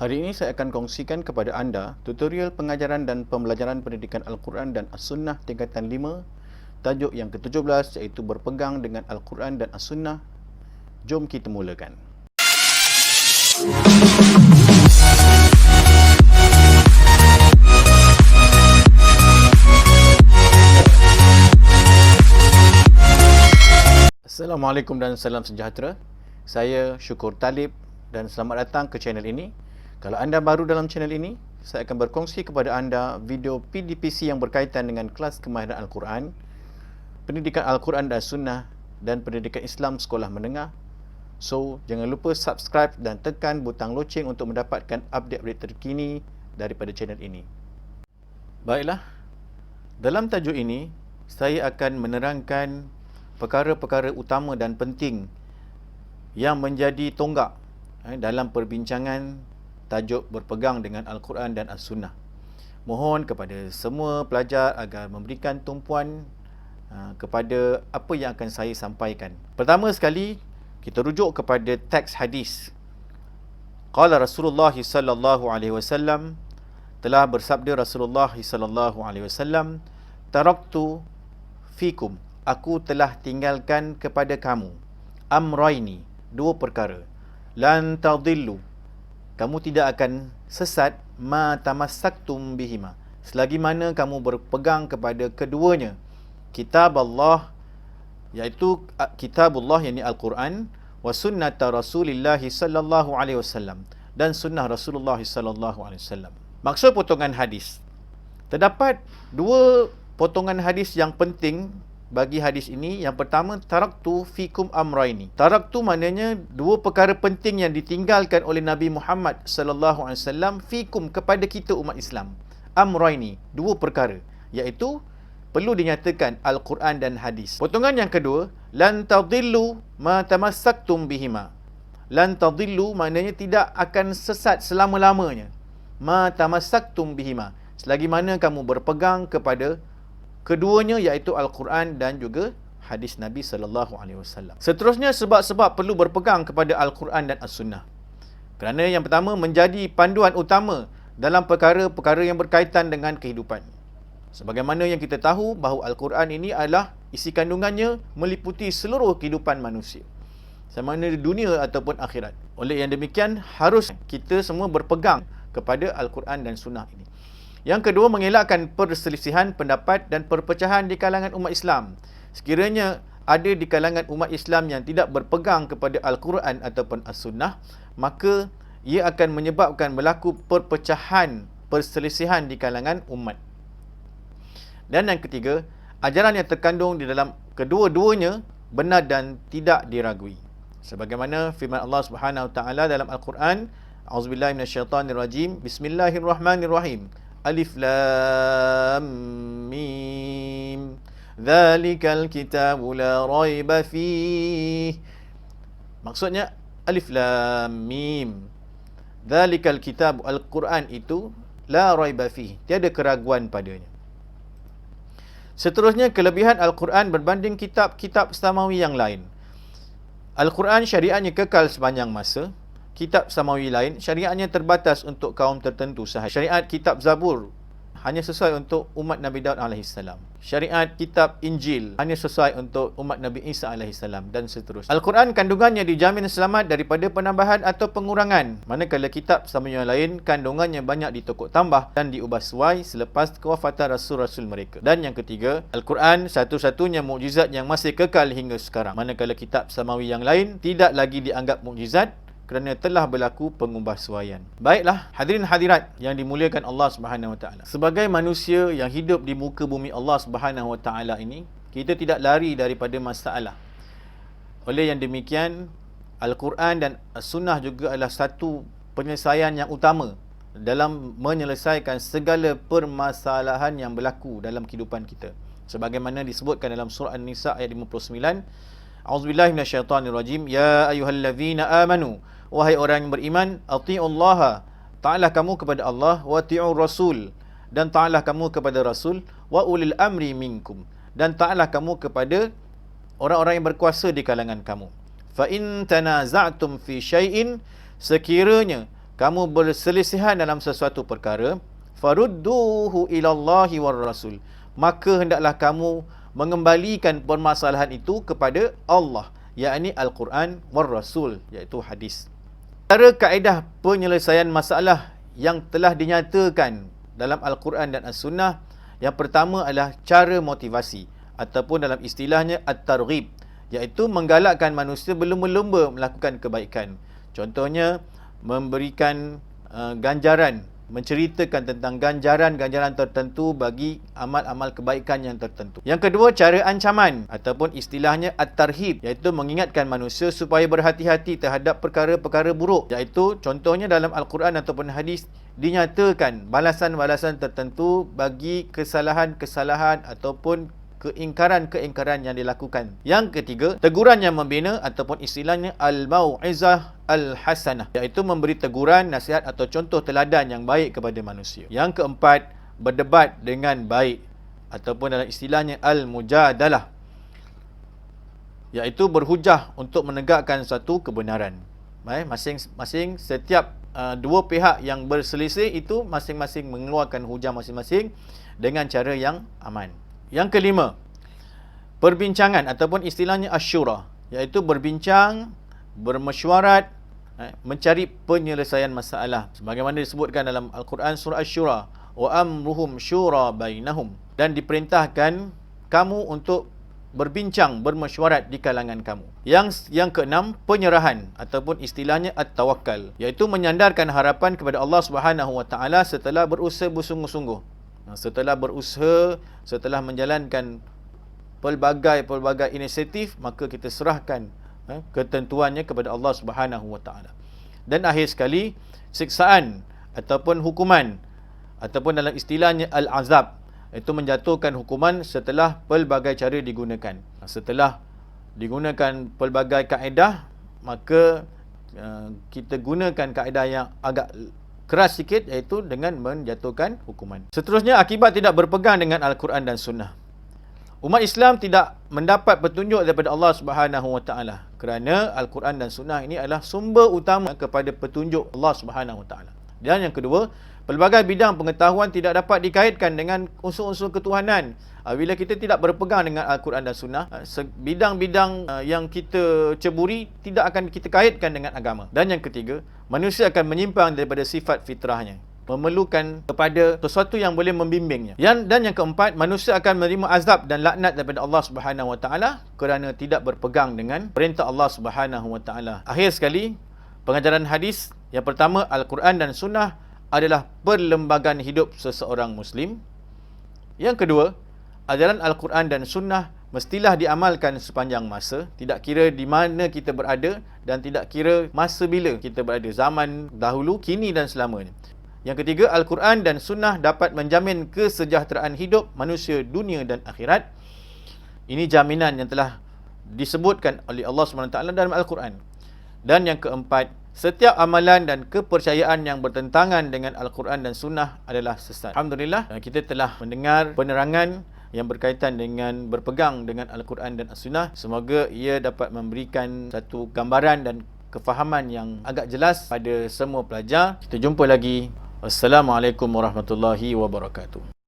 Hari ini saya akan kongsikan kepada anda tutorial pengajaran dan pembelajaran pendidikan Al-Quran dan As-Sunnah tingkatan 5, tajuk yang ke-17 iaitu berpegang dengan Al-Quran dan As-Sunnah. Jom kita mulakan. Assalamualaikum dan salam sejahtera. Saya Syukur Talib dan selamat datang ke channel ini. Kalau anda baru dalam channel ini, saya akan berkongsi kepada anda video PDPC yang berkaitan dengan kelas kemahiran Al-Quran, pendidikan Al-Quran dan Sunnah dan pendidikan Islam sekolah menengah. So, jangan lupa subscribe dan tekan butang loceng untuk mendapatkan update-update terkini daripada channel ini. Baiklah, dalam tajuk ini, saya akan menerangkan perkara-perkara utama dan penting yang menjadi tonggak dalam perbincangan tajuk berpegang dengan Al-Quran dan As-Sunnah. Mohon kepada semua pelajar agar memberikan tumpuan kepada apa yang akan saya sampaikan. Pertama sekali, kita rujuk kepada teks hadis. Qala Rasulullah sallallahu alaihi wasallam, telah bersabda Rasulullah sallallahu alaihi wasallam, taraktu fikum, aku telah tinggalkan kepada kamu amraini, dua perkara, lan tadillu, kamu tidak akan sesat, ma tamassaktum bihima, selagi mana kamu berpegang kepada keduanya, kitab Allah, iaitu kitabullah yakni Al-Quran, wa sunnata Rasulillah sallallahu alaihi wasallam, dan sunnah Rasulullah sallallahu alaihi wasallam. Maksud potongan hadis, terdapat dua potongan hadis yang penting bagi hadis ini. Yang pertama, taraktu fikum amraini. Taraktu maknanya dua perkara penting yang ditinggalkan oleh Nabi Muhammad sallallahu alaihi wasallam fikum, kepada kita umat Islam. Amraini, dua perkara, iaitu perlu dinyatakan Al-Quran dan hadis. Potongan yang kedua, lan tadillu ma tamassaktum bihima. Lan tadillu maknanya tidak akan sesat selama-lamanya. Ma tamassaktum bihima, selagi mana kamu berpegang kepada keduanya, iaitu Al-Quran dan juga hadis Nabi sallallahu alaihi wasallam. Seterusnya, sebab-sebab perlu berpegang kepada Al-Quran dan As-Sunnah. Kerana yang pertama, menjadi panduan utama dalam perkara-perkara yang berkaitan dengan kehidupan. Sebagaimana yang kita tahu bahawa Al-Quran ini adalah isi kandungannya meliputi seluruh kehidupan manusia, sama ada di dunia ataupun akhirat. Oleh yang demikian, harus kita semua berpegang kepada Al-Quran dan Sunnah ini. Yang kedua, mengelakkan perselisihan pendapat dan perpecahan di kalangan umat Islam. Sekiranya ada di kalangan umat Islam yang tidak berpegang kepada Al-Quran ataupun As-Sunnah, maka ia akan menyebabkan berlaku perpecahan, perselisihan di kalangan umat. Dan yang ketiga, ajaran yang terkandung di dalam kedua-duanya benar dan tidak diragui. Sebagaimana firman Allah Subhanahu Wa Taala dalam Al-Quran, A'udzubillahi minasyaitanirrajim, Bismillahirrahmanirrahim. Alif Lam Mim, Dzalikal kitabu la raiba fih. Maksudnya Alif Lam Mim, Dzalikal kitabu, Al-Quran itu, la raiba fih, tiada keraguan padanya. Seterusnya, kelebihan Al-Quran berbanding kitab-kitab samawi yang lain. Al-Quran syariatnya kekal sepanjang masa. Kitab samawi lain, syariatnya terbatas untuk kaum tertentu sahaja. Syariat kitab Zabur hanya sesuai untuk umat Nabi Daud AS. Syariat kitab Injil hanya sesuai untuk umat Nabi Isa AS, dan seterusnya. Al-Quran kandungannya dijamin selamat daripada penambahan atau pengurangan, manakala kitab samawi yang lain kandungannya banyak ditokok tambah dan diubah sesuai selepas kewafatan rasul-rasul mereka. Dan yang ketiga, Al-Quran satu-satunya mukjizat yang masih kekal hingga sekarang, manakala kitab samawi yang lain tidak lagi dianggap mukjizat kerana telah berlaku pengubahsuaian. Baiklah, hadirin hadirat yang dimuliakan Allah Subhanahu Wa Taala. Sebagai manusia yang hidup di muka bumi Allah Subhanahu Wa Taala ini, kita tidak lari daripada masalah. Oleh yang demikian, Al-Quran dan As-Sunnah juga adalah satu penyelesaian yang utama dalam menyelesaikan segala permasalahan yang berlaku dalam kehidupan kita. Sebagaimana disebutkan dalam surah An-Nisa ayat 59, A'udzubillahi minasyaitanirrajim, ya ayyuhallazina amanu, wahai orang yang beriman, ati'ullaha, ta'ala kamu kepada Allah, wa ati'ur rasul, dan ta'ala kamu kepada Rasul, wa ulil amri minkum, dan ta'ala kamu kepada orang-orang yang berkuasa di kalangan kamu. Fa in tanaza'tum fi syai'in, sekiranya kamu berselisihan dalam sesuatu perkara, farudduhu ilallahi war rasul, maka hendaklah kamu mengembalikan permasalahan itu kepada Allah, yakni Al-Quran war rasul, iaitu hadis. Cara kaedah penyelesaian masalah yang telah dinyatakan dalam Al-Quran dan As-Sunnah, yang pertama adalah cara motivasi ataupun dalam istilahnya at-targhib, iaitu menggalakkan manusia berlumba-lumba melakukan kebaikan. Contohnya memberikan ganjaran, menceritakan tentang ganjaran-ganjaran tertentu bagi amal-amal kebaikan yang tertentu. Yang kedua, cara ancaman ataupun istilahnya at-tarhib, iaitu mengingatkan manusia supaya berhati-hati terhadap perkara-perkara buruk, iaitu contohnya dalam Al-Quran ataupun hadis dinyatakan balasan-balasan tertentu bagi kesalahan-kesalahan ataupun keingkaran-keingkaran yang dilakukan. Yang ketiga, teguran yang membina ataupun istilahnya al-mau'izah al-hasanah, iaitu memberi teguran, nasihat atau contoh teladan yang baik kepada manusia. Yang keempat, berdebat dengan baik ataupun dalam istilahnya al-mujadalah, iaitu berhujah untuk menegakkan satu kebenaran. Masing-masing setiap dua pihak yang berselisih itu masing-masing mengeluarkan hujah masing-masing dengan cara yang aman. Yang kelima, perbincangan ataupun istilahnya asyura, iaitu berbincang, bermesyuarat, mencari penyelesaian masalah. Sebagaimana disebutkan dalam Al-Quran surah Asy-Syura, wa amruhum syura bainahum, dan diperintahkan kamu untuk berbincang, bermesyuarat di kalangan kamu. Yang keenam, penyerahan ataupun istilahnya at-tawakkal, iaitu menyandarkan harapan kepada Allah Subhanahu Wa Taala setelah berusaha bersungguh-sungguh. Setelah berusaha, setelah menjalankan pelbagai inisiatif, maka kita serahkan ketentuannya kepada Allah Subhanahu Wa Taala. Dan akhir sekali, siksaan ataupun hukuman ataupun dalam istilahnya al-azab, itu menjatuhkan hukuman setelah pelbagai cara digunakan. Setelah digunakan pelbagai kaedah, maka kita gunakan kaedah yang agak keras sikit, iaitu dengan menjatuhkan hukuman. Seterusnya, akibat tidak berpegang dengan Al-Quran dan Sunnah. Umat Islam tidak mendapat petunjuk daripada Allah Subhanahu Wa Taala, kerana Al-Quran dan Sunnah ini adalah sumber utama kepada petunjuk Allah Subhanahu Wa Taala. Dan yang kedua, pelbagai bidang pengetahuan tidak dapat dikaitkan dengan unsur-unsur ketuhanan bila kita tidak berpegang dengan Al-Quran dan Sunnah. Bidang-bidang yang kita ceburi tidak akan kita kaitkan dengan agama. Dan yang ketiga, manusia akan menyimpang daripada sifat fitrahnya, memerlukan kepada sesuatu yang boleh membimbingnya. Dan yang keempat, manusia akan menerima azab dan laknat daripada Allah Subhanahu Wa Taala kerana tidak berpegang dengan perintah Allah Subhanahu Wa Taala. Akhir sekali, pengajaran hadis yang pertama, Al-Quran dan Sunnah adalah perlembagaan hidup seseorang Muslim. Yang kedua, ajaran Al-Quran dan Sunnah mestilah diamalkan sepanjang masa, tidak kira di mana kita berada dan tidak kira masa bila kita berada, zaman dahulu, kini dan selamanya. Yang ketiga, Al-Quran dan Sunnah dapat menjamin kesejahteraan hidup manusia dunia dan akhirat. Ini jaminan yang telah disebutkan oleh Allah SWT dalam Al-Quran. Dan yang keempat, setiap amalan dan kepercayaan yang bertentangan dengan Al-Quran dan Sunnah adalah sesat. Alhamdulillah, kita telah mendengar penerangan yang berkaitan dengan berpegang dengan Al-Quran dan As-Sunnah. Semoga ia dapat memberikan satu gambaran dan kefahaman yang agak jelas pada semua pelajar. Kita jumpa lagi. Wassalamualaikum warahmatullahi wabarakatuh.